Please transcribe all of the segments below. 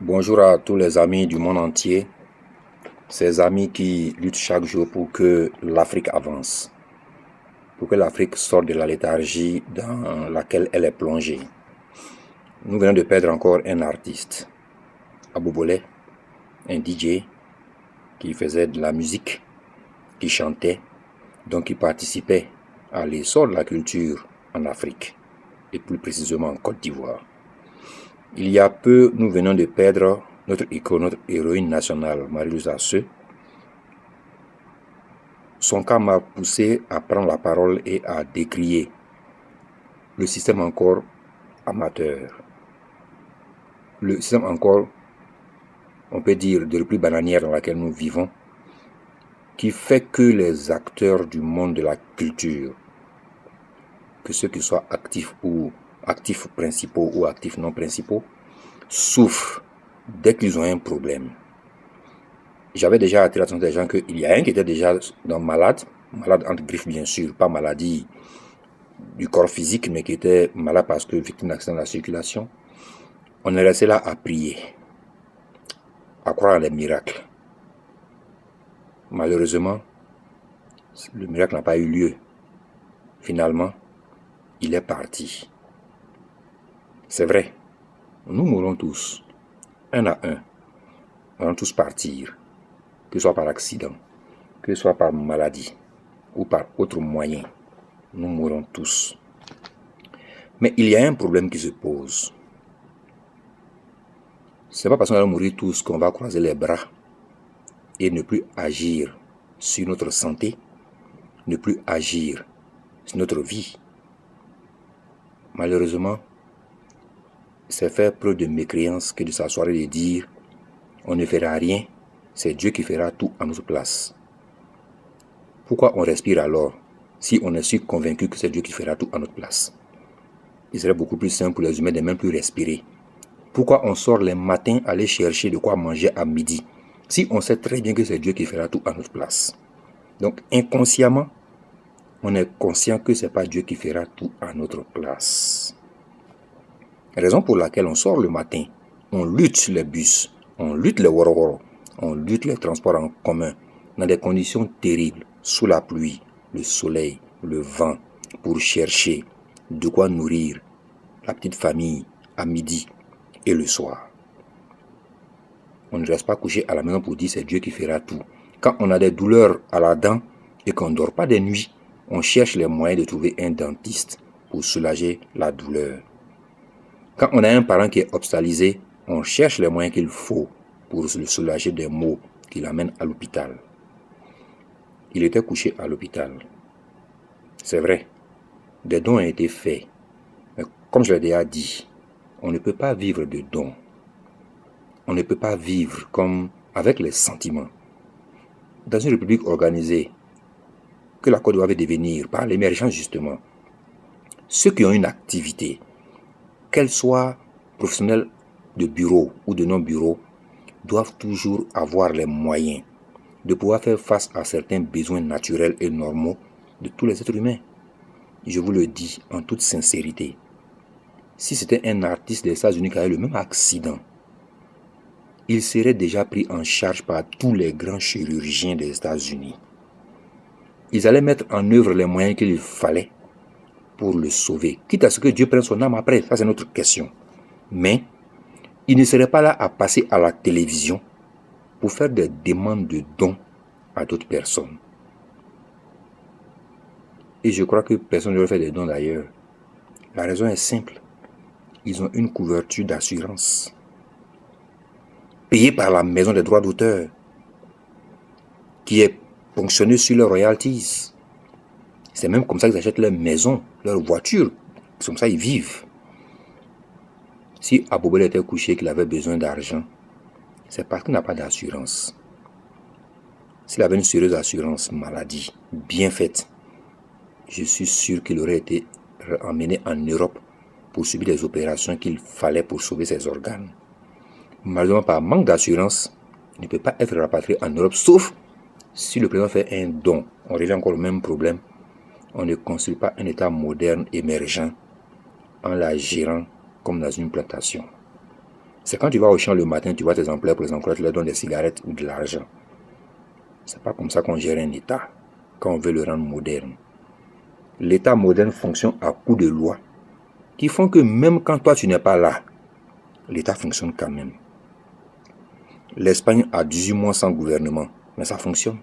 Bonjour à tous les amis du monde entier, ces amis qui luttent chaque jour pour que l'Afrique avance, pour que l'Afrique sorte de la léthargie dans laquelle elle est plongée. Nous venons de perdre encore un artiste, Abou Bolé, un DJ qui faisait de la musique, qui chantait, donc qui participait à l'essor de la culture en Afrique, et plus précisément en Côte d'Ivoire. Il y a peu, nous venons de perdre notre icône, notre héroïne nationale, Marie-Louise Asseux. Son cas m'a poussé à prendre la parole et à décrier le système encore amateur. Le système encore, on peut dire, de la plus bananière dans laquelle nous vivons, qui fait que les acteurs du monde de la culture, que ceux qui soient actifs ou actifs principaux ou actifs non principaux, souffrent dès qu'ils ont un problème. J'avais déjà attiré l'attention des gens qu'il y a un qui était déjà malade entre griffes bien sûr, pas maladie du corps physique, mais qui était malade parce que victime d'accident de la circulation. On est resté là à prier, à croire à les miracles. Malheureusement, le miracle n'a pas eu lieu. Finalement, il est parti. C'est vrai, nous mourrons tous, un à un. Nous allons tous partir, que ce soit par accident, que ce soit par maladie ou par autre moyen. Nous mourrons tous. Mais il y a un problème qui se pose. Ce n'est pas parce qu'on va mourir tous qu'on va croiser les bras et ne plus agir sur notre santé, ne plus agir sur notre vie. Malheureusement, c'est faire preuve de mécréance que de s'asseoir et de dire on ne fera rien, c'est Dieu qui fera tout à notre place. Pourquoi on respire alors si on est si convaincu que c'est Dieu qui fera tout à notre place? Il serait beaucoup plus simple pour les humains de même plus respirer. Pourquoi on sort les matins aller chercher de quoi manger à midi si on sait très bien que c'est Dieu qui fera tout à notre place? Donc inconsciemment, on est conscient que ce n'est pas Dieu qui fera tout à notre place. Raison pour laquelle on sort le matin, on lutte les bus, on lutte les woro-woro, on lutte les transports en commun dans des conditions terribles, sous la pluie, le soleil, le vent, pour chercher de quoi nourrir la petite famille à midi et le soir. On ne reste pas couché à la maison pour dire c'est Dieu qui fera tout. Quand on a des douleurs à la dent et qu'on ne dort pas des nuits, on cherche les moyens de trouver un dentiste pour soulager la douleur. Quand on a un parent qui est hospitalisé, on cherche les moyens qu'il faut pour le soulager des maux qui l'amènent à l'hôpital. Il était couché à l'hôpital. C'est vrai, des dons ont été faits. Mais comme je l'ai déjà dit, on ne peut pas vivre de dons. On ne peut pas vivre comme avec les sentiments. Dans une république organisée, que la Côte d'Ivoire va devenir par l'émergence justement, ceux qui ont une activité, qu'elle soit professionnelle de bureau ou de non-bureau, doivent toujours avoir les moyens de pouvoir faire face à certains besoins naturels et normaux de tous les êtres humains. Je vous le dis en toute sincérité, si c'était un artiste des États-Unis qui avait le même accident, il serait déjà pris en charge par tous les grands chirurgiens des États-Unis. Ils allaient mettre en œuvre les moyens qu'il fallait pour le sauver. Quitte à ce que Dieu prenne son âme après, ça c'est notre question. Mais il ne serait pas là à passer à la télévision pour faire des demandes de dons à d'autres personnes. Et je crois que personne ne veut faire des dons d'ailleurs. La raison est simple. Ils ont une couverture d'assurance payée par la maison des droits d'auteur qui est ponctionnée sur leurs royalties. C'est même comme ça qu'ils achètent leur maison, leur voiture. C'est comme ça qu'ils vivent. Si Abou Bolé était couché et qu'il avait besoin d'argent, c'est parce qu'il n'a pas d'assurance. S'il avait une sérieuse assurance maladie bien faite, je suis sûr qu'il aurait été emmené en Europe pour subir les opérations qu'il fallait pour sauver ses organes. Malheureusement, par manque d'assurance, il ne peut pas être rapatrié en Europe, sauf si le président fait un don. On revient encore au même problème. On ne construit pas un État moderne, émergent, en la gérant comme dans une plantation. C'est quand tu vas au champ le matin, tu vois tes employés, pour les employés, tu leur donnes des cigarettes ou de l'argent. C'est pas comme ça qu'on gère un État, quand on veut le rendre moderne. L'État moderne fonctionne à coup de lois, qui font que même quand toi tu n'es pas là, l'État fonctionne quand même. L'Espagne a 18 mois sans gouvernement, mais ça fonctionne.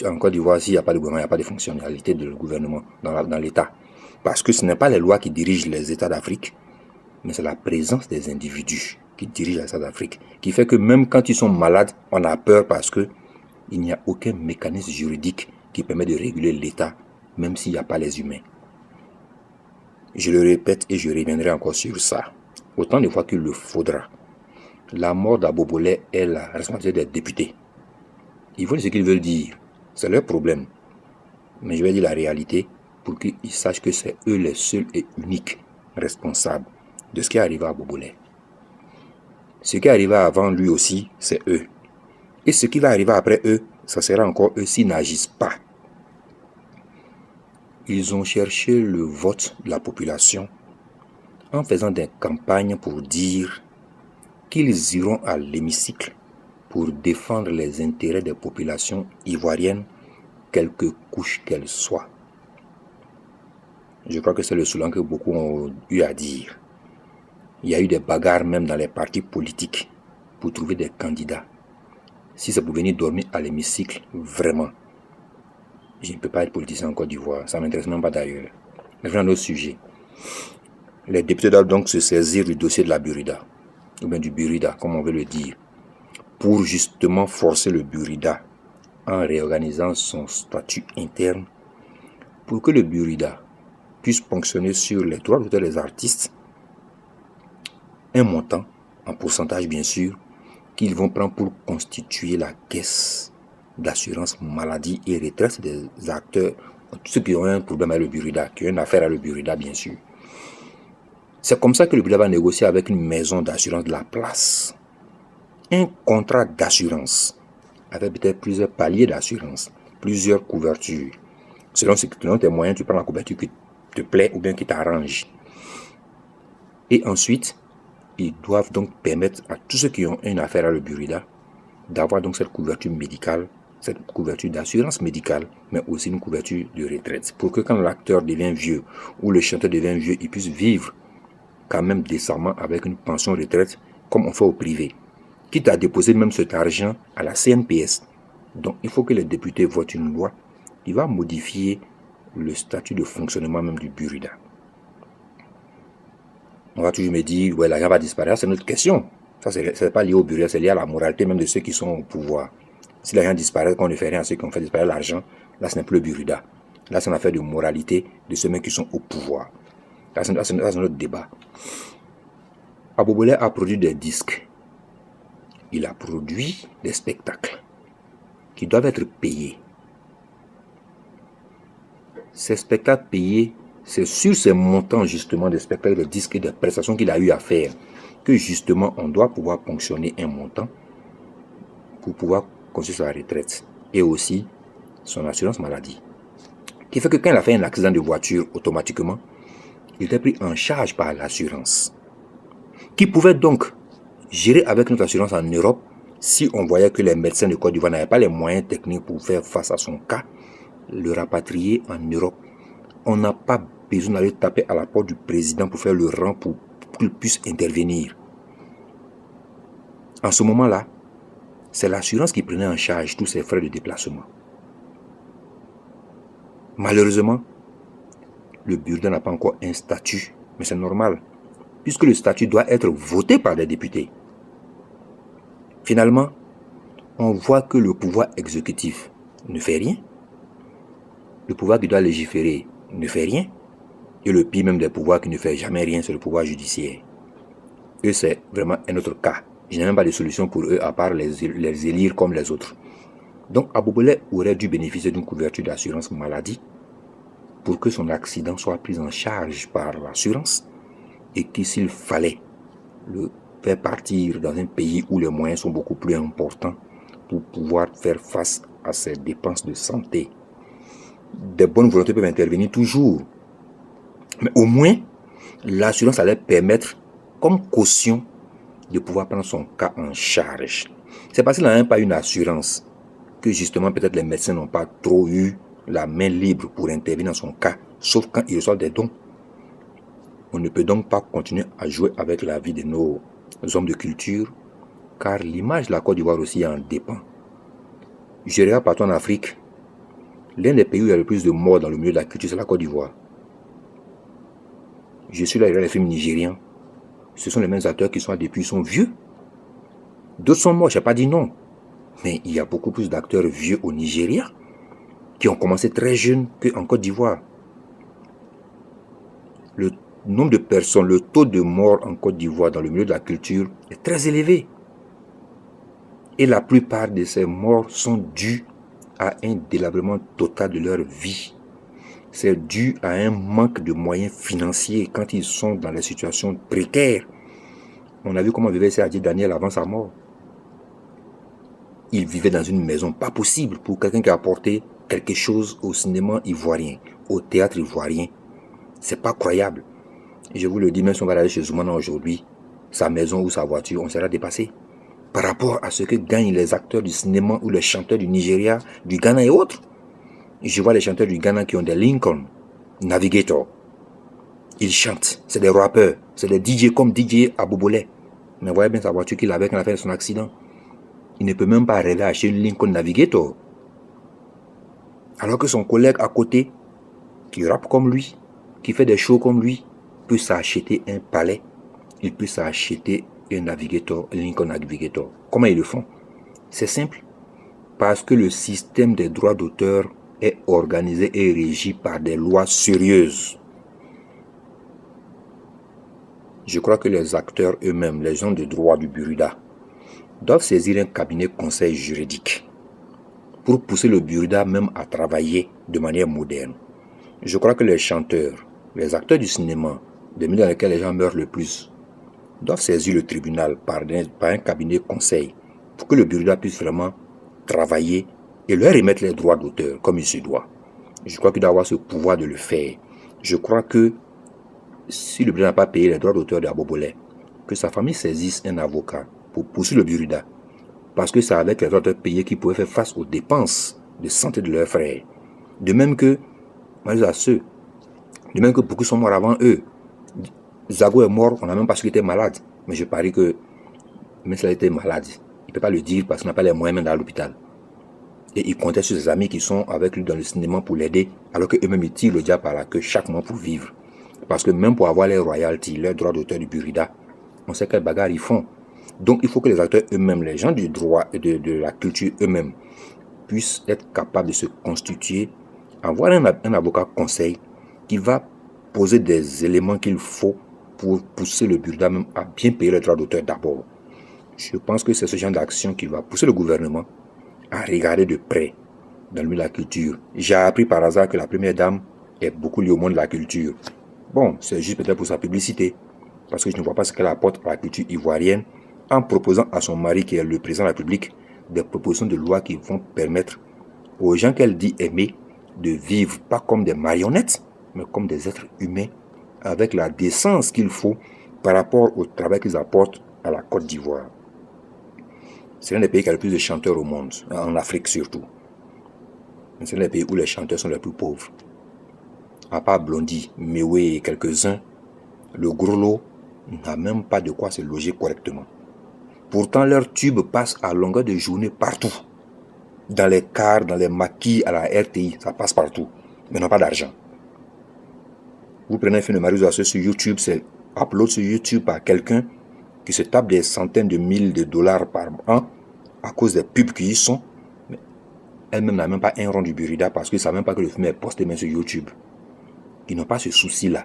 En Côte d'Ivoire, s'il n'y a pas de gouvernement, il n'y a pas de fonctionnalité de gouvernement dans l'État. Parce que ce n'est pas les lois qui dirigent les États d'Afrique, mais c'est la présence des individus qui dirigent les États d'Afrique, qui fait que même quand ils sont malades, on a peur parce que il n'y a aucun mécanisme juridique qui permet de réguler l'État, même s'il n'y a pas les humains. Je le répète et je reviendrai encore sur ça, autant de fois qu'il le faudra. La mort d'Abobolé est la responsabilité des députés. Ils veulent ce qu'ils veulent dire, c'est leur problème. Mais je vais dire la réalité pour qu'ils sachent que c'est eux les seuls et uniques responsables de ce qui est arrivé à Abobolé. Ce qui est arrivé avant lui aussi, c'est eux. Et ce qui va arriver après eux, ça sera encore eux s'ils n'agissent pas. Ils ont cherché le vote de la population en faisant des campagnes pour dire qu'ils iront à l'hémicycle pour défendre les intérêts des populations ivoiriennes, quelque couche qu'elles soient. Je crois que c'est le slogan que beaucoup ont eu à dire. Il y a eu des bagarres même dans les partis politiques pour trouver des candidats. Si c'est pour venir dormir à l'hémicycle, vraiment, je ne peux pas être politicien en Côte d'Ivoire. Ça ne m'intéresse même pas d'ailleurs. Mais vraiment un autre sujet. Les députés doivent donc se saisir du dossier de la Burida, ou bien du Burida, comme on veut le dire, pour justement forcer le Burida en réorganisant son statut interne pour que le Burida puisse ponctionner sur les droits d'auteur des artistes un montant, en pourcentage bien sûr, qu'ils vont prendre pour constituer la caisse d'assurance maladie et retraite des acteurs, tous ceux qui ont un problème avec le Burida, qui ont une affaire avec le Burida bien sûr. C'est comme ça que le Burida va négocier avec une maison d'assurance de la place un contrat d'assurance avec peut-être plusieurs paliers d'assurance, plusieurs couvertures. Selon tes moyens, tu prends la couverture qui te plaît ou bien qui t'arrange. Et ensuite, ils doivent donc permettre à tous ceux qui ont une affaire à le Burida d'avoir donc cette couverture médicale, cette couverture d'assurance médicale, mais aussi une couverture de retraite. Pour que quand l'acteur devient vieux ou le chanteur devient vieux, il puisse vivre quand même décemment avec une pension retraite comme on fait au privé. Quitte à déposer même cet argent à la CNPS. Donc il faut que les députés votent une loi qui va modifier le statut de fonctionnement même du Burida. On va toujours me dire, ouais, l'argent va disparaître, c'est notre question. Ça, c'est pas lié au Burida, c'est lié à la moralité même de ceux qui sont au pouvoir. Si l'argent disparaît, qu'on ne fait rien à ceux qui ont fait disparaître l'argent, là, ce n'est plus le Burida. Là, c'est une affaire de moralité de ceux qui sont au pouvoir. Là, c'est notre débat. Abobolé a produit des disques. Il a produit des spectacles qui doivent être payés. Ces spectacles payés, c'est sur ces montants justement des spectacles, de disques et des prestations qu'il a eu à faire que justement on doit pouvoir ponctionner un montant pour pouvoir construire sa retraite et aussi son assurance maladie. Qui fait que quand il a fait un accident de voiture, automatiquement, il était pris en charge par l'assurance. Qui pouvait donc gérer avec notre assurance en Europe si on voyait que les médecins de Côte d'Ivoire n'avaient pas les moyens techniques pour faire face à son cas, le rapatrier en Europe. On n'a pas besoin d'aller taper à la porte du président pour faire le rang pour qu'il puisse intervenir. En ce moment-là, c'est l'assurance qui prenait en charge tous ces frais de déplacement. Malheureusement, le Burida n'a pas encore un statut, mais c'est normal, puisque le statut doit être voté par les députés. Finalement, on voit que le pouvoir exécutif ne fait rien, le pouvoir qui doit légiférer ne fait rien, et le pire même des pouvoirs qui ne fait jamais rien, c'est le pouvoir judiciaire. Eux, c'est vraiment un autre cas. Je n'ai même pas de solution pour eux à part les élire comme les autres. Donc, Abobolé aurait dû bénéficier d'une couverture d'assurance maladie pour que son accident soit pris en charge par l'assurance et que s'il fallait le faire partir dans un pays où les moyens sont beaucoup plus importants pour pouvoir faire face à ses dépenses de santé, des bonnes volontés peuvent intervenir toujours. Mais au moins, l'assurance allait permettre, comme caution, de pouvoir prendre son cas en charge. C'est parce qu'il n'a même pas une assurance que justement peut-être les médecins n'ont pas trop eu la main libre pour intervenir dans son cas, sauf quand ils reçoivent des dons. On ne peut donc pas continuer à jouer avec la vie de nos hommes de culture, car l'image de la Côte d'Ivoire aussi en dépend. Je regarde partout en Afrique, l'un des pays où il y a le plus de morts dans le milieu de la culture, c'est la Côte d'Ivoire. Je suis là, il y a les films nigériens. Ce sont les mêmes acteurs qui sont là depuis, ils sont vieux. D'autres sont morts, je n'ai pas dit non. Mais il y a beaucoup plus d'acteurs vieux au Nigeria qui ont commencé très jeunes qu'en Côte d'Ivoire. Le nombre de personnes, le taux de morts en Côte d'Ivoire dans le milieu de la culture est très élevé. Et la plupart de ces morts sont dues à un délabrement total de leur vie. C'est dû à un manque de moyens financiers quand ils sont dans les situations précaires. On a vu comment vivait Adji Daniel avant sa mort. Il vivait dans une maison pas possible pour quelqu'un qui a apporté quelque chose au cinéma ivoirien, au théâtre ivoirien. C'est pas croyable. Et je vous le dis, même si on va aller chez Zoumana aujourd'hui, sa maison ou sa voiture, on sera dépassé. Par rapport à ce que gagnent les acteurs du cinéma ou les chanteurs du Nigeria, du Ghana et autres. Je vois les chanteurs du Ghana qui ont des Lincoln, Navigator. Ils chantent, c'est des rappeurs, c'est des DJ comme DJ Abobolé. Mais voyez bien sa voiture qu'il avait quand il a fait son accident. Il ne peut même pas rêver à acheter une Lincoln Navigator. Alors que son collègue à côté, qui rappe comme lui, qui fait des shows comme lui, peut s'acheter un palais, il peut s'acheter un Navigator, un Lincoln Navigator. Comment ils le font? C'est simple. Parce que le système des droits d'auteur est organisé et régi par des lois sérieuses. Je crois que les acteurs eux-mêmes, les gens de droit du Burida, doivent saisir un cabinet conseil juridique pour pousser le Burida même à travailler de manière moderne. Je crois que les chanteurs, les acteurs du cinéma, des milieux dans lesquels les gens meurent le plus, doivent saisir le tribunal par un cabinet conseil pour que le Burida puisse vraiment travailler et leur remettre les droits d'auteur comme il se doit. Je crois qu'il doit avoir ce pouvoir de le faire. Je crois que si le Burida n'a pas payé les droits d'auteur d'Abobolé, que sa famille saisisse un avocat pour poursuivre le Burida, parce que c'est avec les droits d'auteur payés qu'ils pouvaient faire face aux dépenses de santé de leurs frères. De même que, de même que beaucoup sont morts avant eux. Zago est mort, on n'a même pas su qu'il était malade. Mais je parie que, même s'il était malade, il ne peut pas le dire parce qu'il n'a pas les moyens d'aller à l'hôpital. Et il comptait sur ses amis qui sont avec lui dans le cinéma pour l'aider, alors qu'eux-mêmes ils tirent le diable par la queue chaque mois pour vivre. Parce que même pour avoir les royalties, leurs droits d'auteur du Burida, on sait quelle bagarre ils font. Donc il faut que les acteurs eux-mêmes, les gens du droit et de la culture eux-mêmes, puissent être capables de se constituer, avoir un avocat conseil qui va poser des éléments qu'il faut pour pousser le Burida même à bien payer les droits d'auteur d'abord. Je pense que c'est ce genre d'action qui va pousser le gouvernement à regarder de près dans le milieu de la culture. J'ai appris par hasard que la première dame est beaucoup liée au monde de la culture. Bon, c'est juste peut-être pour sa publicité, parce que je ne vois pas ce qu'elle apporte à la culture ivoirienne en proposant à son mari, qui est le président de la République, des propositions de loi qui vont permettre aux gens qu'elle dit aimer de vivre pas comme des marionnettes, mais comme des êtres humains, avec la décence qu'il faut par rapport au travail qu'ils apportent à la Côte d'Ivoire. C'est l'un des pays qui a le plus de chanteurs au monde, en Afrique surtout. C'est l'un des pays où les chanteurs sont les plus pauvres. À part Blondie, Mewé et quelques-uns, le gros lot n'a même pas de quoi se loger correctement. Pourtant, leurs tubes passent à longueur de journée partout. Dans les cars, dans les maquis, à la RTI, ça passe partout. Mais n'ont pas d'argent. Vous prenez un film de Marius Oasseux sur YouTube, c'est upload sur YouTube par quelqu'un qui se tape des centaines de milliers de dollars par an à cause des pubs qui y sont. Mais elle-même n'a même pas un rond du Burida parce qu'ils ne savent même pas que le film est posté même sur YouTube. Ils n'ont pas ce souci-là.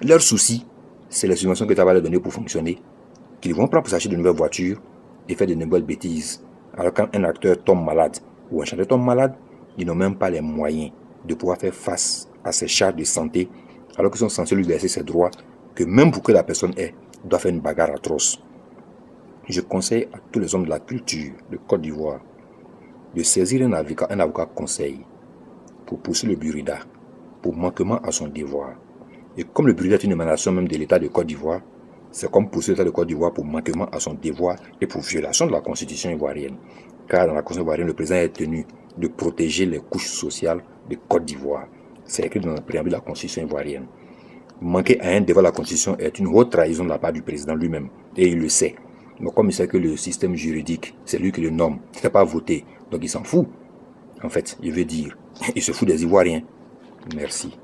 Leur souci, c'est les subventions que tu vas leur donner pour fonctionner, qu'ils vont prendre pour s'acheter de nouvelles voitures et faire de nouvelles bêtises. Alors quand un acteur tombe malade ou un chanteur tombe malade, ils n'ont même pas les moyens de pouvoir faire face à ces charges de santé, alors qu'ils sont censés lui laisser ses droits, que même pour que la personne ait, doit faire une bagarre atroce. Je conseille à tous les hommes de la culture de Côte d'Ivoire de saisir un avocat conseil pour poursuivre le Burida, pour manquement à son devoir. Et comme le Burida est une émanation même de l'État de Côte d'Ivoire, C'est comme poursuivre l'État de Côte d'Ivoire pour manquement à son devoir et pour violation de la Constitution ivoirienne. Car dans la Constitution ivoirienne, le président est tenu de protéger les couches sociales de Côte d'Ivoire. C'est écrit dans le préambule de la Constitution ivoirienne. Manquer à un devoir de la Constitution est une haute trahison de la part du président lui-même. Et il le sait. Donc comme il sait que le système juridique, c'est lui qui le nomme, il n'a pas voté. Donc il s'en fout. En fait, il veut dire, il se fout des Ivoiriens. Merci.